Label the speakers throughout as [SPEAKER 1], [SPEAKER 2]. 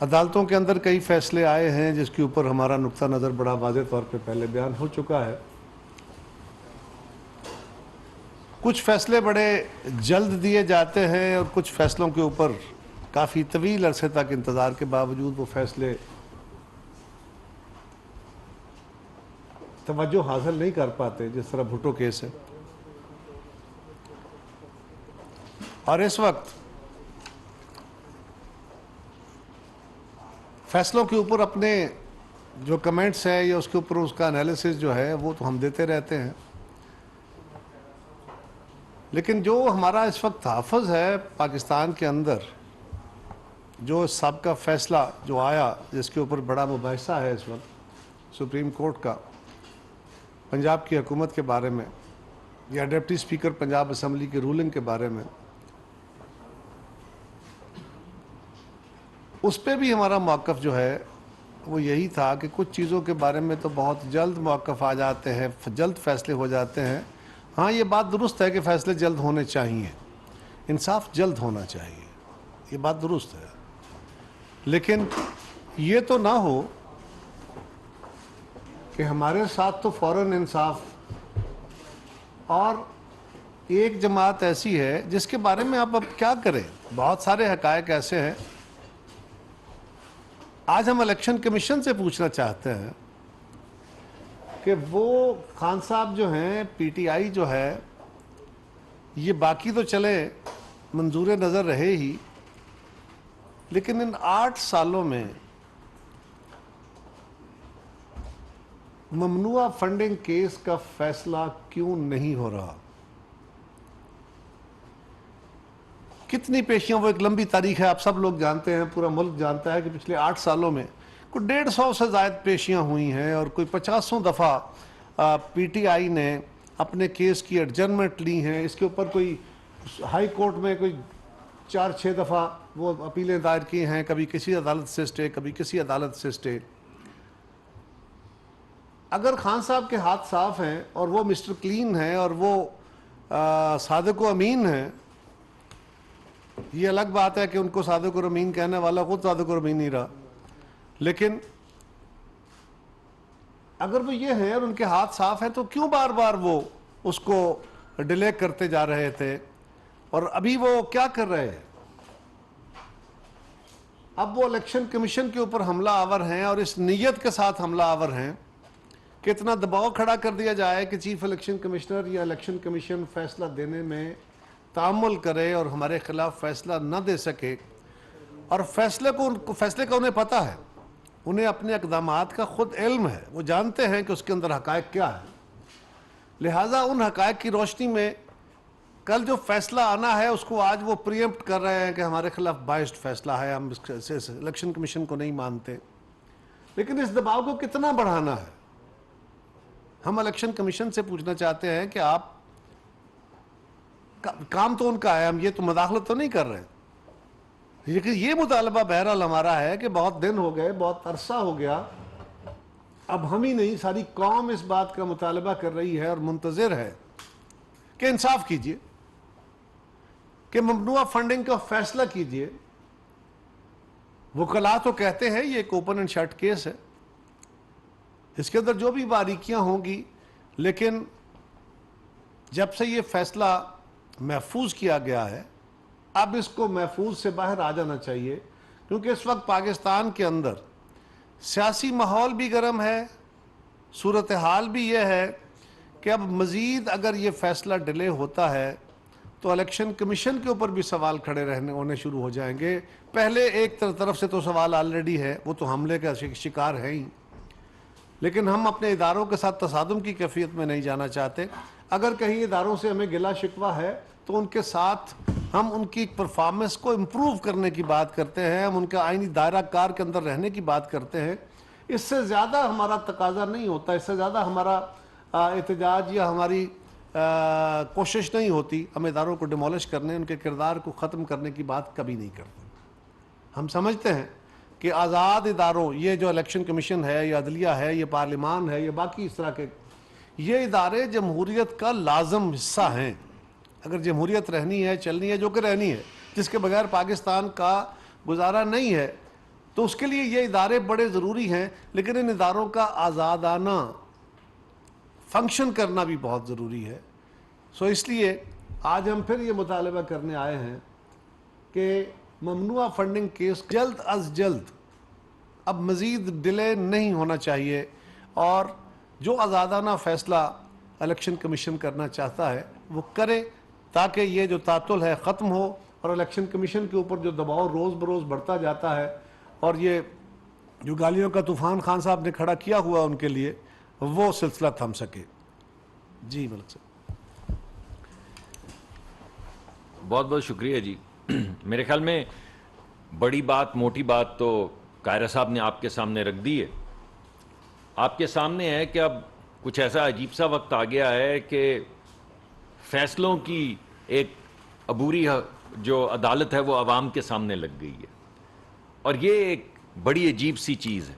[SPEAKER 1] عدالتوں کے اندر کئی فیصلے آئے ہیں جس کے اوپر ہمارا نقطہ نظر بڑا واضح طور پہ پہلے بیان ہو چکا ہے۔ کچھ فیصلے بڑے جلد دیے جاتے ہیں اور کچھ فیصلوں کے اوپر کافی طویل عرصے تک انتظار کے باوجود وہ فیصلے توجہ حاصل نہیں کر پاتے، جس طرح بھٹو کیس ہے۔ اور اس وقت فیصلوں کے اوپر اپنے جو کمنٹس ہے یا اس کے اوپر اس کا انالیسس جو ہے وہ تو ہم دیتے رہتے ہیں، لیکن جو ہمارا اس وقت تحفظ ہے پاکستان کے اندر، جو سابقہ فیصلہ جو آیا جس کے اوپر بڑا مباحثہ ہے اس وقت سپریم کورٹ کا پنجاب کی حکومت کے بارے میں یا ڈپٹی اسپیکر پنجاب اسمبلی کی رولنگ کے بارے میں، اس پہ بھی ہمارا موقف جو ہے وہ یہی تھا کہ کچھ چیزوں کے بارے میں تو بہت جلد موقف آ جاتے ہیں، جلد فیصلے ہو جاتے ہیں۔ ہاں، یہ بات درست ہے کہ فیصلے جلد ہونے چاہیے، انصاف جلد ہونا چاہیے، یہ بات درست ہے، لیکن یہ تو نہ ہو کہ ہمارے ساتھ تو فوراً انصاف، اور ایک جماعت ایسی ہے جس کے بارے میں آپ اب کیا کریں، بہت سارے حقائق ایسے ہیں۔ آج ہم الیکشن کمیشن سے پوچھنا چاہتے ہیں کہ وہ خان صاحب جو ہیں، پی ٹی آئی جو ہے، یہ باقی تو چلے منظور نظر رہے ہی، لیکن ان 8 سالوں میں ممنوعہ فنڈنگ کیس کا فیصلہ کیوں نہیں ہو رہا؟ کتنی پیشیاں، وہ ایک لمبی تاریخ ہے، آپ سب لوگ جانتے ہیں، پورا ملک جانتا ہے کہ پچھلے 8 سالوں میں کوئی 150 سے زائد پیشیاں ہوئی ہیں اور کوئی 50 دفعہ پی ٹی آئی نے اپنے کیس کی ایڈجرنمنٹ لی ہیں۔ اس کے اوپر کوئی ہائی کورٹ میں کوئی 4-6 دفعہ وہ اپیلیں دائر کی ہیں، کبھی کسی عدالت سے اسٹے، کبھی کسی عدالت سے اسٹے۔ اگر خان صاحب کے ہاتھ صاف ہیں اور وہ مسٹر کلین ہیں اور وہ صادق و امین ہیں، یہ الگ بات ہے کہ ان کو صادق و امین کہنے والا خود صادق و امین نہیں رہا، لیکن اگر وہ یہ ہیں اور ان کے ہاتھ صاف ہیں تو کیوں بار بار وہ اس کو ڈیلے کرتے جا رہے تھے؟ اور ابھی وہ کیا کر رہے ہیں؟ اب وہ الیکشن کمیشن کے اوپر حملہ آور ہیں اور اس نیت کے ساتھ حملہ آور ہیں کہ اتنا دباؤ کھڑا کر دیا جائے کہ چیف الیکشن کمشنر یا الیکشن کمیشن فیصلہ دینے میں تعامل کرے اور ہمارے خلاف فیصلہ نہ دے سکے۔ اور فیصلے کا انہیں پتہ ہے، انہیں اپنے اقدامات کا خود علم ہے، وہ جانتے ہیں کہ اس کے اندر حقائق کیا ہے، لہٰذا ان حقائق کی روشنی میں کل جو فیصلہ آنا ہے اس کو آج وہ پریمپٹ کر رہے ہیں کہ ہمارے خلاف بائسڈ فیصلہ ہے، ہم اس الیکشن کمیشن کو نہیں مانتے۔ لیکن اس دباؤ کو کتنا بڑھانا ہے؟ ہم الیکشن کمیشن سے پوچھنا چاہتے ہیں کہ آپ، کام تو ان کا ہے، ہم یہ تو مداخلت تو نہیں کر رہے، لیکن یہ مطالبہ بہرحال ہمارا ہے کہ بہت دن ہو گئے، بہت عرصہ ہو گیا، اب ہم ہی نہیں ساری قوم اس بات کا مطالبہ کر رہی ہے اور منتظر ہے کہ انصاف کیجئے، کہ ممنوعہ فنڈنگ کا فیصلہ کیجئے۔ وکلاء تو کہتے ہیں یہ ایک اوپن اینڈ شٹ کیس ہے، اس کے اندر جو بھی باریکیاں ہوں گی، لیکن جب سے یہ فیصلہ محفوظ کیا گیا ہے اب اس کو محفوظ سے باہر آ جانا چاہیے، کیونکہ اس وقت پاکستان کے اندر سیاسی ماحول بھی گرم ہے، صورتحال بھی یہ ہے کہ اب مزید اگر یہ فیصلہ ڈیلے ہوتا ہے تو الیکشن کمیشن کے اوپر بھی سوال کھڑے ہونے شروع ہو جائیں گے۔ پہلے ایک طرف سے تو سوال آلریڈی ہے، وہ تو حملے کا شکار ہے ہی، لیکن ہم اپنے اداروں کے ساتھ تصادم کی کیفیت میں نہیں جانا چاہتے۔ اگر کہیں اداروں سے ہمیں گلہ شکوہ ہے تو ان کے ساتھ ہم ان کی پرفارمنس کو امپروو کرنے کی بات کرتے ہیں، ہم ان کا آئینی دائرہ کار کے اندر رہنے کی بات کرتے ہیں۔ اس سے زیادہ ہمارا تقاضا نہیں ہوتا، اس سے زیادہ ہمارا احتجاج یا ہماری کوشش نہیں ہوتی ہم اداروں کو ڈیمولش کرنے، ان کے کردار کو ختم کرنے کی بات کبھی نہیں کرتے۔ ہم سمجھتے ہیں کہ آزاد اداروں، یہ جو الیکشن کمیشن ہے، یہ عدلیہ ہے، یہ پارلیمان ہے، یہ باقی اس طرح کے، یہ ادارے جمہوریت کا لازم حصہ ہیں۔ اگر جمہوریت رہنی ہے، چلنی ہے، جو کہ رہنی ہے، جس کے بغیر پاکستان کا گزارا نہیں ہے، تو اس کے لیے یہ ادارے بڑے ضروری ہیں، لیکن ان اداروں کا آزادانہ فنکشن کرنا بھی بہت ضروری ہے. سو اس لیے آج ہم پھر یہ مطالبہ کرنے آئے ہیں کہ ممنوعہ فنڈنگ کیس جلد از جلد، اب مزید ڈیلے نہیں ہونا چاہیے، اور جو آزادانہ فیصلہ الیکشن کمیشن کرنا چاہتا ہے وہ کرے، تاکہ یہ جو تعطل ہے ختم ہو، اور الیکشن کمیشن کے اوپر جو دباؤ روز بروز بڑھتا جاتا ہے، اور یہ جو گالیوں کا طوفان خان صاحب نے کھڑا کیا ہوا ان کے لیے، وہ سلسلہ تھم سکے. جی ملک صاحب.
[SPEAKER 2] بہت بہت شکریہ جی. میرے خیال میں بڑی بات، موٹی بات تو قاہرہ صاحب نے آپ کے سامنے رکھ دی ہے. آپ کے سامنے ہے کہ اب کچھ ایسا عجیب سا وقت آ گیا ہے کہ فیصلوں کی ایک عبوری جو عدالت ہے وہ عوام کے سامنے لگ گئی ہے، اور یہ ایک بڑی عجیب سی چیز ہے.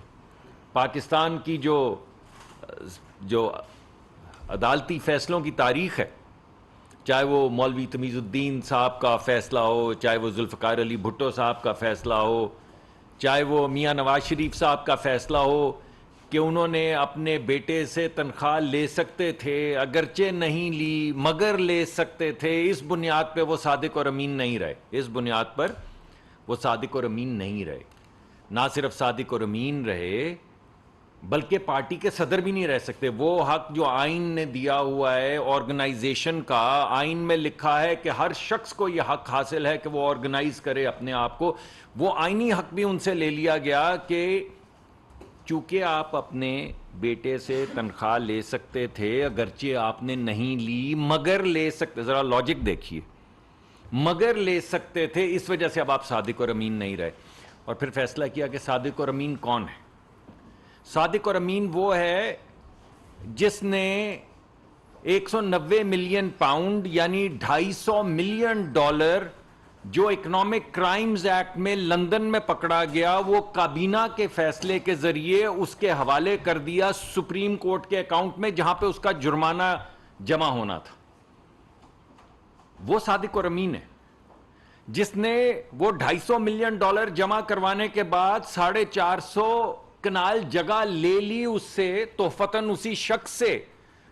[SPEAKER 2] پاکستان کی جو عدالتی فیصلوں کی تاریخ ہے، چاہے وہ مولوی تمیز الدین صاحب کا فیصلہ ہو، چاہے وہ ذوالفقار علی بھٹو صاحب کا فیصلہ ہو، چاہے وہ میاں نواز شریف صاحب کا فیصلہ ہو کہ انہوں نے اپنے بیٹے سے تنخواہ لے سکتے تھے، اگرچہ نہیں لی مگر لے سکتے تھے، اس بنیاد پہ وہ صادق اور امین نہیں رہے. اس بنیاد پر وہ صادق اور امین نہیں رہے. نہ صرف صادق اور امین رہے بلکہ پارٹی کے صدر بھی نہیں رہ سکتے. وہ حق جو آئین نے دیا ہوا ہے آرگنائزیشن کا، آئین میں لکھا ہے کہ ہر شخص کو یہ حق حاصل ہے کہ وہ آرگنائز کرے اپنے آپ کو، وہ آئینی حق بھی ان سے لے لیا گیا کہ چونکہ آپ اپنے بیٹے سے تنخواہ لے سکتے تھے، اگرچہ آپ نے نہیں لی مگر لے سکتے. ذرا لاجک دیکھیے، مگر لے سکتے تھے، اس وجہ سے اب آپ صادق اور امین نہیں رہے. اور پھر فیصلہ کیا کہ صادق اور امین کون ہے. صادق اور امین وہ ہے جس نے 190 ملین پاؤنڈ یعنی $250 ملین جو اکنامک کرائمز ایکٹ میں لندن میں پکڑا گیا، وہ کابینہ کے فیصلے کے ذریعے اس کے حوالے کر دیا سپریم کورٹ کے اکاؤنٹ میں، جہاں پہ اس کا جرمانہ جمع ہونا تھا. وہ صادق اور امین ہے جس نے وہ $250 ملین جمع کروانے کے بعد 450 کنال جگہ لے لی اس سے تحفتاً، اسی شخص سے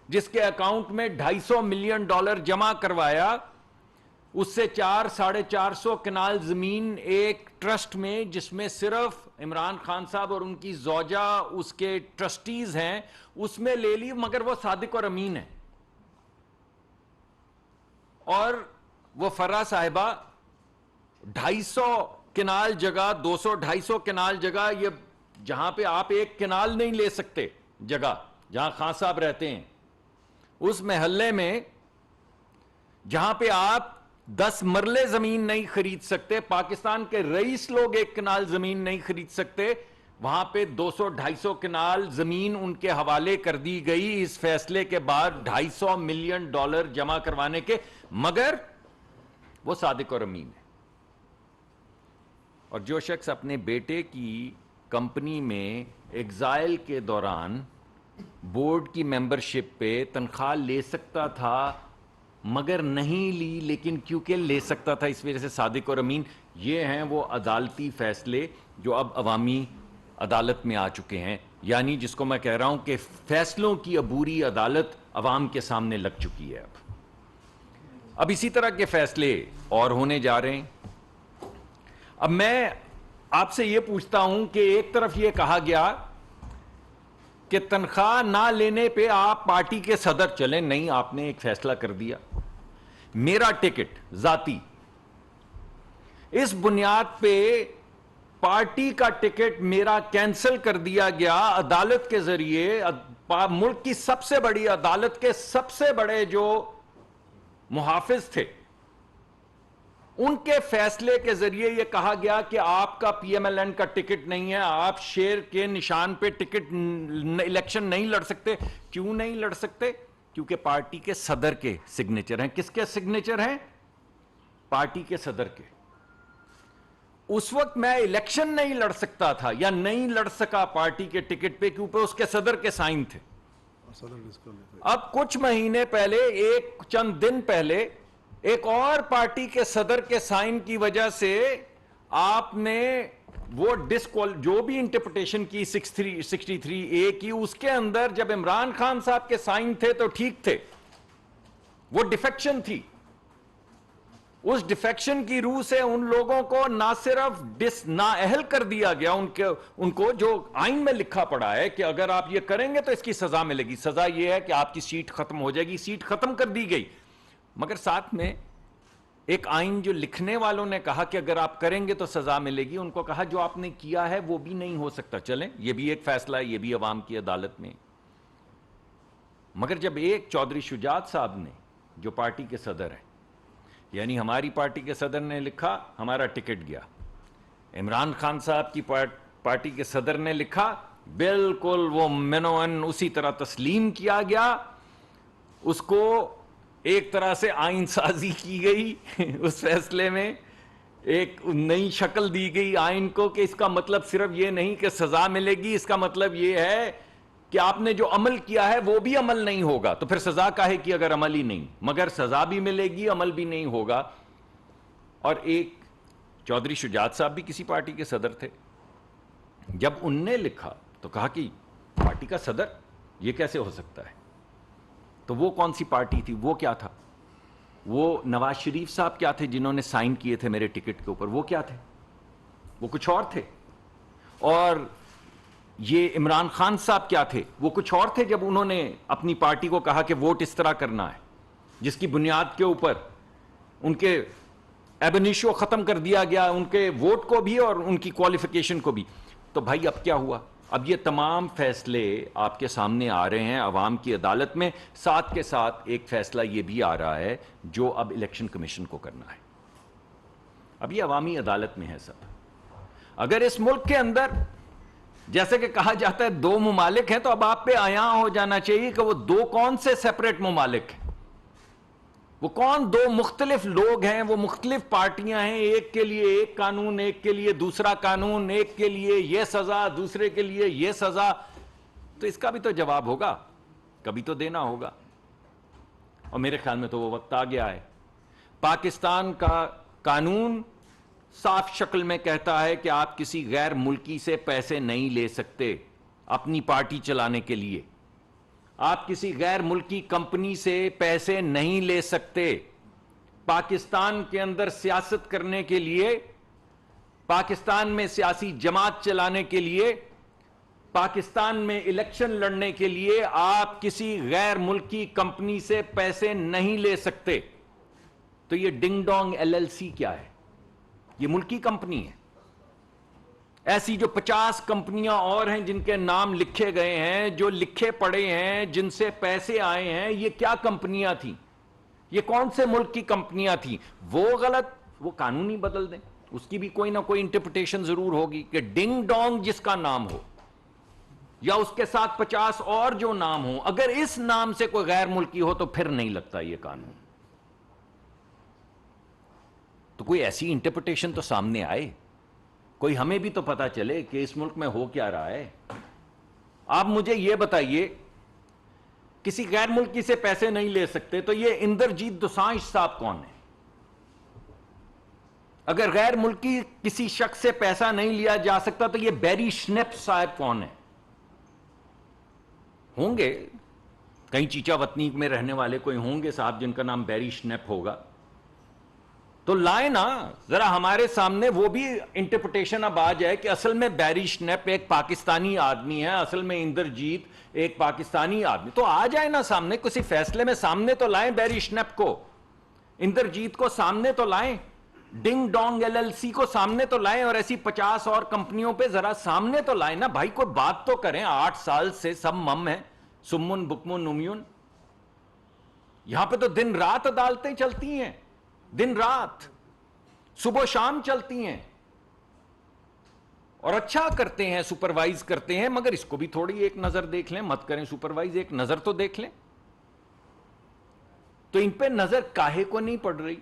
[SPEAKER 2] جس کے اکاؤنٹ میں $250 ملین جمع کروایا. اس سے 450 کنال زمین ایک ٹرسٹ میں، جس میں صرف عمران خان صاحب اور ان کی زوجہ اس کے ٹرسٹیز ہیں، اس میں لے لی، مگر وہ صادق اور امین ہے. اور وہ فرا صاحبہ 250 کنال جگہ، 200-250 کنال جگہ، یہ جہاں پہ آپ ایک کنال نہیں لے سکتے جگہ جہاں خان صاحب رہتے ہیں، اس محلے میں جہاں پہ آپ 10 مرلے زمین نہیں خرید سکتے، پاکستان کے رئیس لوگ 1 کنال زمین نہیں خرید سکتے، وہاں پہ 200-250 کنال زمین ان کے حوالے کر دی گئی اس فیصلے کے بعد $250 ملین جمع کروانے کے، مگر وہ صادق اور امین ہے. اور جو شخص اپنے بیٹے کی کمپنی میں ایگزائل کے دوران بورڈ کی ممبرشپ پہ تنخواہ لے سکتا تھا مگر نہیں لی، لیکن کیونکہ لے سکتا تھا اس وجہ سے صادق اور امین. یہ ہیں وہ عدالتی فیصلے جو اب عوامی عدالت میں آ چکے ہیں، یعنی جس کو میں کہہ رہا ہوں کہ فیصلوں کی عبوری عدالت عوام کے سامنے لگ چکی ہے. اب اسی طرح کے فیصلے اور ہونے جا رہے ہیں. اب میں آپ سے یہ پوچھتا ہوں کہ ایک طرف یہ کہا گیا کہ تنخواہ نہ لینے پہ آپ پارٹی کے صدر چلیں، نہیں، آپ نے ایک فیصلہ کر دیا، میرا ٹکٹ ذاتی، اس بنیاد پہ پارٹی کا ٹکٹ میرا کینسل کر دیا گیا عدالت کے ذریعے. ملک کی سب سے بڑی عدالت کے سب سے بڑے جو محافظ تھے، ان کے فیصلے کے ذریعے یہ کہا گیا کہ آپ کا پی ایم ایل این کا ٹکٹ نہیں ہے، آپ شیر کے نشان پہ ٹکٹ الیکشن نہیں لڑ سکتے. کیوں نہیں لڑ سکتے؟ کیونکہ پارٹی کے صدر کے سگنیچر ہیں. کس کے سگنیچر ہیں؟ پارٹی کے صدر کے. اس وقت میں الیکشن نہیں لڑ سکتا تھا یا نہیں لڑ سکا پارٹی کے ٹکٹ پہ کیونکہ اس کے صدر کے سائن تھے. اب کچھ مہینے پہلے، چند دن پہلے، ایک اور پارٹی کے صدر کے سائن کی وجہ سے آپ نے وہ جو بھی انٹرپریٹیشن کی 63A کی، اس کے اندر جب عمران خان صاحب کے سائن تھے تو ٹھیک تھے، وہ ڈیفیکشن تھی. اس ڈیفیکشن کی روح سے ان لوگوں کو نہ صرف نااہل کر دیا گیا، ان کو جو آئین میں لکھا پڑا ہے کہ اگر آپ یہ کریں گے تو اس کی سزا ملے گی، سزا یہ ہے کہ آپ کی سیٹ ختم ہو جائے گی، سیٹ ختم کر دی گئی. مگر ساتھ میں ایک آئین جو لکھنے والوں نے کہا کہ اگر آپ کریں گے تو سزا ملے گی، ان کو کہا جو آپ نے کیا ہے وہ بھی نہیں ہو سکتا. چلیں یہ بھی ایک فیصلہ ہے، یہ بھی عوام کی عدالت میں. مگر جب ایک چودھری شجاعت صاحب نے جو پارٹی کے صدر ہیں، یعنی ہماری پارٹی کے صدر نے لکھا ہمارا ٹکٹ گیا، عمران خان صاحب کی پارٹی کے صدر نے لکھا بالکل وہ منوان اسی طرح تسلیم کیا گیا، اس کو ایک طرح سے آئین سازی کی گئی اس فیصلے میں ایک نئی شکل دی گئی آئین کو کہ اس کا مطلب صرف یہ نہیں کہ سزا ملے گی، اس کا مطلب یہ ہے کہ آپ نے جو عمل کیا ہے وہ بھی عمل نہیں ہوگا، تو پھر سزا کاہے کی اگر عمل ہی نہیں، مگر سزا بھی ملے گی عمل بھی نہیں ہوگا. اور ایک چودھری شجاعت صاحب بھی کسی پارٹی کے صدر تھے، جب ان نے لکھا تو کہا کہ پارٹی کا صدر یہ کیسے ہو سکتا ہے. تو وہ کون سی پارٹی تھی، وہ کیا تھا؟ وہ نواز شریف صاحب کیا تھے جنہوں نے سائن کیے تھے میرے ٹکٹ کے اوپر، وہ کیا تھے؟ وہ کچھ اور تھے. اور یہ عمران خان صاحب کیا تھے؟ وہ کچھ اور تھے جب انہوں نے اپنی پارٹی کو کہا کہ ووٹ اس طرح کرنا ہے، جس کی بنیاد کے اوپر ان کے ایبنیشو ختم کر دیا گیا، ان کے ووٹ کو بھی اور ان کی کوالیفیکیشن کو بھی. تو بھائی اب کیا ہوا؟ اب یہ تمام فیصلے آپ کے سامنے آ رہے ہیں عوام کی عدالت میں، ساتھ کے ساتھ ایک فیصلہ یہ بھی آ رہا ہے جو اب الیکشن کمیشن کو کرنا ہے. اب یہ عوامی عدالت میں ہے سب. اگر اس ملک کے اندر جیسے کہ کہا جاتا ہے دو ممالک ہیں، تو اب آپ پہ آیاں ہو جانا چاہیے کہ وہ دو کون سے سیپریٹ ممالک ہیں، وہ کون دو مختلف لوگ ہیں، وہ مختلف پارٹیاں ہیں، ایک کے لیے ایک قانون، ایک کے لیے دوسرا قانون، ایک کے لیے یہ سزا دوسرے کے لیے یہ سزا. تو اس کا بھی تو جواب ہوگا، کبھی تو دینا ہوگا. اور میرے خیال میں تو وہ وقت آ گیا ہے. پاکستان کا قانون صاف شکل میں کہتا ہے کہ آپ کسی غیر ملکی سے پیسے نہیں لے سکتے اپنی پارٹی چلانے کے لیے. آپ کسی غیر ملکی کمپنی سے پیسے نہیں لے سکتے. پاکستان کے اندر سیاست کرنے کے لیے، پاکستان میں سیاسی جماعت چلانے کے لیے، پاکستان میں الیکشن لڑنے کے لیے آپ کسی غیر ملکی کمپنی سے پیسے نہیں لے سکتے. تو یہ ڈنگ ڈونگ LLC کیا ہے؟ یہ ملکی کمپنی ہے. ایسی جو 50 کمپنیاں اور ہیں جن کے نام لکھے گئے ہیں، جو لکھے پڑے ہیں، جن سے پیسے آئے ہیں، یہ کیا کمپنیاں تھیں؟ یہ کون سے ملک کی کمپنیاں تھیں؟ وہ غلط، وہ قانون ہی بدل دیں. اس کی بھی کوئی نہ کوئی انٹرپریٹیشن ضرور ہوگی کہ ڈنگ ڈونگ جس کا نام ہو یا اس کے ساتھ 50 اور جو نام ہو، اگر اس نام سے کوئی غیر ملکی ہو تو پھر نہیں لگتا یہ قانون. تو کوئی ایسی انٹرپریٹیشن تو سامنے آئے، کوئی ہمیں بھی تو پتا چلے کہ اس ملک میں ہو کیا رہا ہے. آپ مجھے یہ بتائیے، کسی غیر ملکی سے پیسے نہیں لے سکتے تو یہ اندرجیت دوسانجھ صاحب کون ہے؟ اگر غیر ملکی کسی شخص سے پیسہ نہیں لیا جا سکتا تو یہ بیری شنیپ صاحب کون ہے؟ ہوں گے کہیں چیچا وطنی میں رہنے والے کوئی ہوں گے صاحب جن کا نام بیری شنیپ ہوگا. تو لائیں نا ذرا ہمارے سامنے، وہ بھی انٹرپریٹیشن اب آ جائے کہ اصل میں بیری شنیپ ایک پاکستانی آدمی ہے، اصل میں اندرجیت ایک پاکستانی آدمی. تو آ جائے نا سامنے، کسی فیصلے میں سامنے تو لائیں بیری شنیپ کو، اندرجیت کو سامنے تو لائیں، ڈنگ ڈونگ LLC کو سامنے تو لائیں، اور ایسی 50 اور کمپنیوں پہ ذرا سامنے تو لائیں نا بھائی. کوئی بات تو کریں. 8 سال سے سب مم ہیں، سمن بکمن نمیون. یہاں پہ تو دن رات عدالتیں چلتی ہیں، دن رات، صبح و شام چلتی ہیں، اور اچھا کرتے ہیں، سپروائز کرتے ہیں. مگر اس کو بھی تھوڑی ایک نظر دیکھ لیں، مت کریں سپروائز، ایک نظر تو دیکھ لیں. تو ان پہ نظر کاہے کو نہیں پڑ رہی؟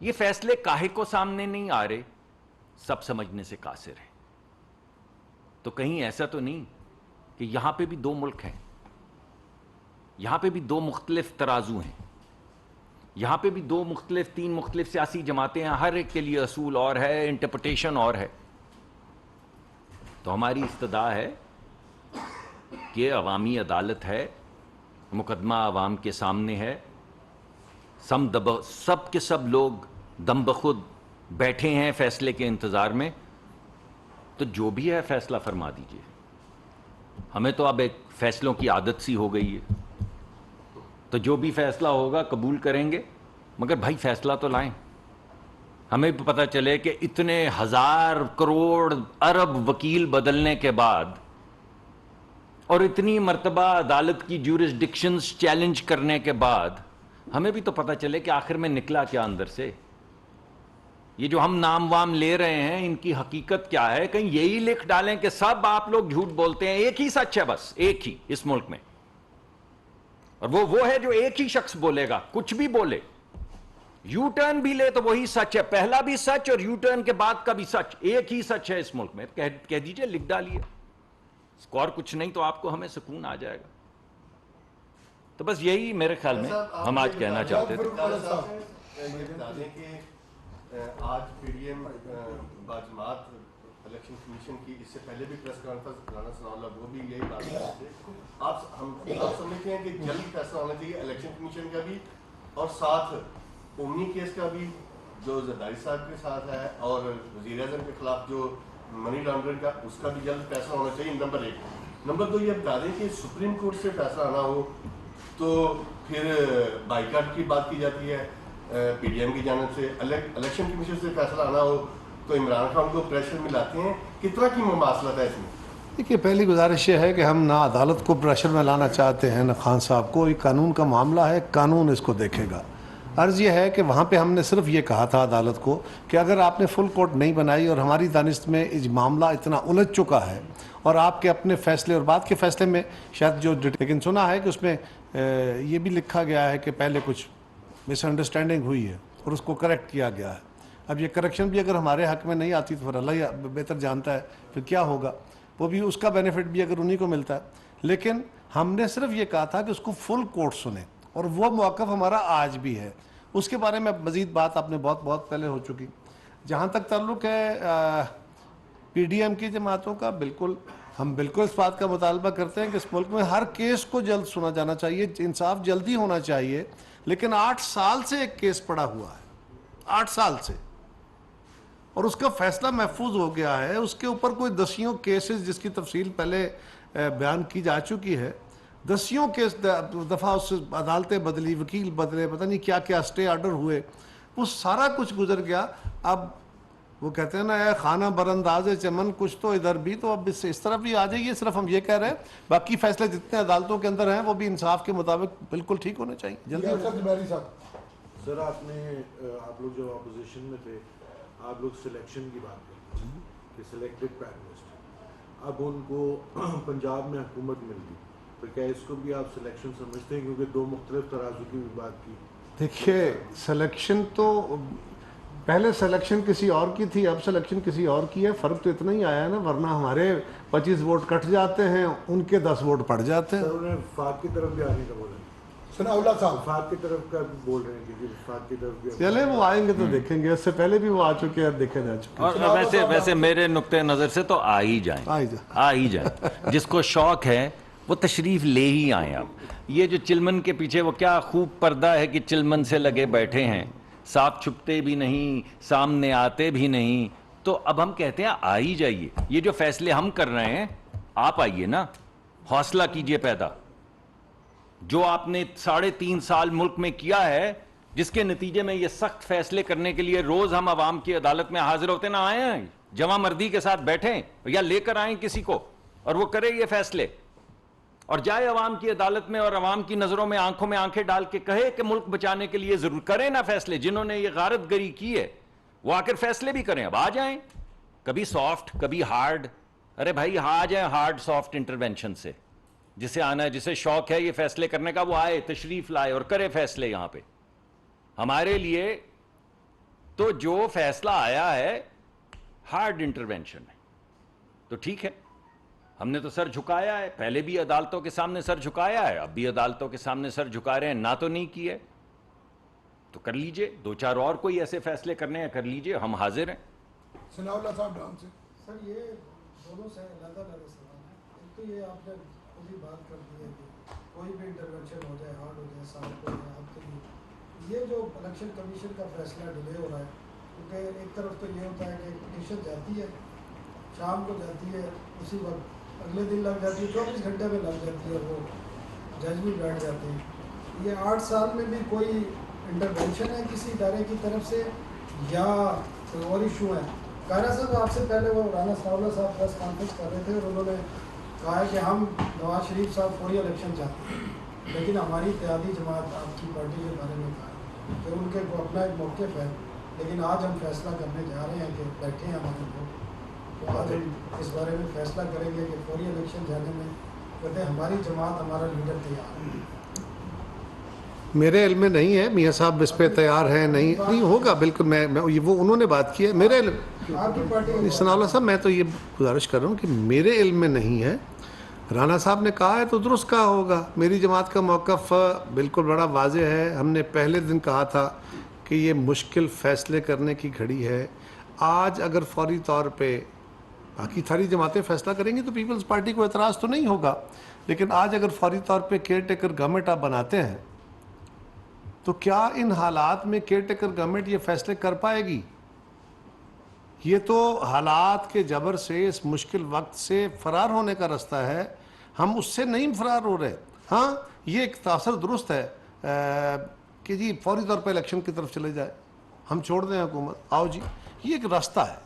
[SPEAKER 2] یہ فیصلے کاہے کو سامنے نہیں آ رہے؟ سب سمجھنے سے قاصر ہے. تو کہیں ایسا تو نہیں کہ یہاں پہ بھی دو ملک ہیں، یہاں پہ بھی دو مختلف ترازو ہیں، یہاں پہ بھی دو مختلف 3 مختلف سیاسی جماعتیں ہیں، ہر ایک کے لیے اصول اور ہے، انٹرپریٹیشن اور ہے. تو ہماری استدعا ہے کہ عوامی عدالت ہے, مقدمہ عوام کے سامنے ہے, سب کے سب لوگ دم بخود بیٹھے ہیں فیصلے کے انتظار میں, تو جو بھی ہے فیصلہ فرما دیجئے. ہمیں تو اب ایک فیصلوں کی عادت سی ہو گئی ہے, تو جو بھی فیصلہ ہوگا قبول کریں گے, مگر بھائی فیصلہ تو لائیں. ہمیں بھی پتہ چلے کہ اتنے ہزار کروڑ ارب وکیل بدلنے کے بعد اور اتنی مرتبہ عدالت کی جورسڈکشنز چیلنج کرنے کے بعد ہمیں بھی تو پتہ چلے کہ آخر میں نکلا کیا اندر سے. یہ جو ہم نام وام لے رہے ہیں ان کی حقیقت کیا ہے؟ کہیں یہی لکھ ڈالیں کہ سب آپ لوگ جھوٹ بولتے ہیں, ایک ہی سچ ہے, بس ایک ہی اس ملک میں, اور وہ ہے جو ایک ہی شخص بولے گا, کچھ بھی بولے, یو ٹرن بھی لے تو وہی سچ ہے, پہلا بھی سچ اور یو ٹرن کے بعد کا بھی سچ, ایک ہی سچ ہے اس ملک میں. کہہ دیجئے, لکھ ڈالیے, اور کچھ نہیں تو آپ کو ہمیں سکون آ جائے گا. تو بس یہی میرے خیال میں ہم آج کہنا چاہتے تھے.
[SPEAKER 3] آج پی ڈی ایم باجماعت الیکشن کمیشن کی اس سے پہلے بھی پریس کانفرنس رانا ثناء اللہ وہ بھی یہی بات کر رہے تھے. آپ سمجھتے ہیں کہ جلد فیصلہ ہونا چاہیے الیکشن کمیشن کا بھی, اور ساتھ اومنی کیس کا بھی جو زرداری صاحب کے ساتھ ہے, اور وزیر اعظم کے خلاف جو منی لانڈرنگ کا, اس کا بھی جلد فیصلہ ہونا چاہیے, نمبر 1. نمبر 2 یہ بتا دیں کہ سپریم کورٹ سے فیصلہ آنا ہو تو پھر بائیکاٹ کی بات کی جاتی ہے پی ڈی ایم کی جانب سے, الیکشن کمیشن سے فیصلہ آنا ہو تو عمران خان کو پریشر میں لاتے ہیں. کس طرح کی مماثلت ہے اس میں؟
[SPEAKER 1] دیکھیے, پہلی گزارش یہ ہے کہ ہم نہ عدالت کو پریشر میں لانا چاہتے ہیں نہ خان صاحب کو. یہ قانون کا معاملہ ہے, قانون اس کو دیکھے گا. عرض یہ ہے کہ وہاں پہ ہم نے صرف یہ کہا تھا عدالت کو کہ اگر آپ نے فل کورٹ نہیں بنائی اور ہماری دانست میں معاملہ اتنا الجھ چکا ہے اور آپ کے اپنے فیصلے اور بعد کے فیصلے میں شاید جو, لیکن سنا ہے کہ اس میں یہ بھی لکھا گیا ہے کہ پہلے کچھ مس انڈرسٹینڈنگ ہوئی ہے اور اس کو کریکٹ کیا گیا ہے. اب یہ کریکشن بھی اگر ہمارے حق میں نہیں آتی تو پھر اللہ بہتر جانتا ہے پھر کیا ہوگا, وہ بھی اس کا بینیفٹ بھی اگر انہی کو ملتا ہے. لیکن ہم نے صرف یہ کہا تھا کہ اس کو فل کورٹ سنیں, اور وہ موقف ہمارا آج بھی ہے. اس کے بارے میں مزید بات آپ نے بہت پہلے ہو چکی. جہاں تک تعلق ہے پی ڈی ایم کی جماعتوں کا, ہم بالکل اس بات کا مطالبہ کرتے ہیں کہ اس ملک میں ہر کیس کو جلد سنا جانا چاہیے, انصاف جلدی ہونا چاہیے. لیکن 8 سال سے ایک کیس پڑا ہوا ہے, 8 سال سے, اور اس کا فیصلہ محفوظ ہو گیا ہے. اس کے اوپر کوئی 10 کیسز جس کی تفصیل پہلے بیان کی جا چکی ہے, 10 کیس دفعہ اس عدالتیں بدلی, وکیل بدلے, پتہ نہیں کیا کیا اسٹے آرڈر ہوئے, وہ سارا کچھ گزر گیا. اب وہ کہتے ہیں نا, اے خانہ برانداز چمن کچھ تو ادھر بھی, تو اب اس طرف بھی آ جائیے. صرف ہم یہ کہہ رہے ہیں باقی فیصلے جتنے عدالتوں کے اندر ہیں وہ بھی انصاف کے مطابق بالکل ٹھیک ہونے چاہیے. جلدی
[SPEAKER 4] سر, آپ لوگ جو اپوزیشن میں تھے, آپ لوگ سلیکشن کی بات کرتے ہیں کہ سلیکٹڈ پرائم منسٹر, اب ان کو پنجاب میں حکومت مل گئی, تو کیا اس کو بھی آپ سلیکشن سمجھتے ہیں؟ کیونکہ 2 مختلف ترازو کی بھی بات کی.
[SPEAKER 1] دیکھیے, سلیکشن تو پہلے سلیکشن کسی اور کی تھی, اب سلیکشن کسی اور کی ہے. فرق تو اتنا ہی آیا ہے نا, ورنہ ہمارے 25 ووٹ کٹ جاتے ہیں, ان کے 10 ووٹ پڑ جاتے ہیں.
[SPEAKER 4] سر, انہیں وفاق کی طرف بھی آنے کا بولا,
[SPEAKER 5] ثناء اللہ صاحب
[SPEAKER 4] وفاق کی طرف کا بول رہے ہیں کہ وفاق کی طرف بھی.
[SPEAKER 1] چلے وہ آئیں گے تو دیکھیں گے, اس سے پہلے بھی وہ آ چکے ہیں, دیکھے جا چکے ہیں.
[SPEAKER 2] اور ویسے میرے نقطۂ نظر سے تو آ ہی جائیں. جس کو شوق ہے وہ تشریف لے ہی آئیں. اب یہ جو چلمن کے پیچھے وہ کیا خوب پردہ ہے کہ چلمن سے لگے بیٹھے ہیں, صاف چھپتے بھی نہیں, سامنے آتے بھی نہیں. تو اب ہم کہتے ہیں آ ہی جائیے. یہ جو فیصلے ہم کر رہے ہیں, آپ آئیے نا, حوصلہ کیجئے پیدا. جو آپ نے 3.5 سال ملک میں کیا ہے, جس کے نتیجے میں یہ سخت فیصلے کرنے کے لیے روز ہم عوام کی عدالت میں حاضر ہوتے نہ آئے ہیں, جمع مردی کے ساتھ بیٹھیں یا لے کر آئیں کسی کو, اور وہ کرے یہ فیصلے, اور جائے عوام کی عدالت میں اور عوام کی نظروں میں آنکھوں میں آنکھیں ڈال کے کہے کہ ملک بچانے کے لیے ضرور کریں نا فیصلے. جنہوں نے یہ غارت گری کی ہے وہ آ کر فیصلے بھی کریں. اب آ جائیں, کبھی سافٹ کبھی ہارڈ. ارے بھائی آ جائیں ہارڈ سافٹ انٹرونشن سے, جسے آنا ہے, جسے شوق ہے یہ فیصلے کرنے کا, وہ آئے, تشریف لائے اور کرے فیصلے. یہاں پہ ہمارے لیے تو جو فیصلہ آیا ہے ہارڈ انٹرونشن ہے, تو ٹھیک ہے. ہم نے تو سر جھکایا ہے, پہلے بھی عدالتوں کے سامنے سر جھکایا ہے, اب بھی عدالتوں کے سامنے سر جھکا رہے ہیں. نہ تو نہیں کیے تو کر لیجئے, 2-4 اور کوئی ایسے فیصلے کرنے ہیں کر لیجئے, ہم حاضر ہیں.
[SPEAKER 5] ثناء اللہ صاحب ڈان سے.
[SPEAKER 6] سر, یہ
[SPEAKER 5] دونوں سے علیحدہ علیحدہ سوال ہے. ایک تو یہ آپ نے خود ہی بات کر دی ہے کہ کوئی بھی انٹرونشن ہو جائے، ہارڈ ہو جائے، سافٹ ہو جائے، آپ کے لیے یہ جو الیکشن کمیشن کا فیصلہ ڈیلے ہو رہا ہے، کیونکہ ایک طرف تو یہ ہوتا ہے کہ پٹیشن جاتی ہے، شام کو جاتی ہے، اسی وقت اگلے دن لگ جاتی ہے، 24 گھنٹے میں لگ جاتی ہے، وہ جج بھی بیٹھ جاتے ہیں. یہ 8 سال میں بھی کوئی انٹرونشن ہے کسی ادارے کی طرف سے یا کوئی اور ایشو ہے؟ کائرہ صاحب آپ سے پہلے وہ رانا ثناء اللہ صاحب پریس کانفرنس کر رہے تھے اور انہوں نے کہا ہے کہ ہم نواز شریف صاحب فوری الیکشن چاہتے ہیں، لیکن ہماری اتحادی جماعت آپ کی پارٹی کے بارے میں کہا کہ ان کے کو اپنا ایک موقف ہے، لیکن آج ہم فیصلہ کرنے جا رہے ہیں کہ بیٹھے ہیں ہمارے لوگ، تو آج ہم اس بارے میں فیصلہ کریں گے کہ فوری الیکشن جانے میں کہتے ہیں ہماری جماعت، ہمارا لیڈر تیار ہے.
[SPEAKER 1] میرے علم میں نہیں ہے میاں صاحب اس پہ تیار ہیں، نہیں ہوگا بالکل. میں وہ انہوں نے بات کی ہے، میرے علم
[SPEAKER 5] آپ کی پارٹی
[SPEAKER 1] ثناء اللہ صاحب میں تو یہ گزارش کر رہا ہوں کہ میرے علم میں نہیں ہے. رانا صاحب نے کہا ہے تو درست کہا ہوگا. میری جماعت کا موقف بالکل بڑا واضح ہے. ہم نے پہلے دن کہا تھا کہ یہ مشکل فیصلے کرنے کی گھڑی ہے. آج اگر فوری طور پہ باقی ساری جماعتیں فیصلہ کریں گی تو پیپلز پارٹی کو اعتراض تو نہیں ہوگا، لیکن آج اگر فوری طور پہ کیئر ٹیکر گورنمنٹ آپ بناتے ہیں تو کیا ان حالات میں کیئر ٹیکر گورنمنٹ یہ فیصلے کر پائے گی؟ یہ تو حالات کے جبر سے، اس مشکل وقت سے فرار ہونے کا رستہ ہے. ہم اس سے نہیں فرار ہو رہے. ہاں یہ ایک تاثر درست ہے کہ جی فوری طور پہ الیکشن کی طرف چلے جائے، ہم چھوڑ دیں حکومت، آؤ جی. یہ ایک راستہ ہے.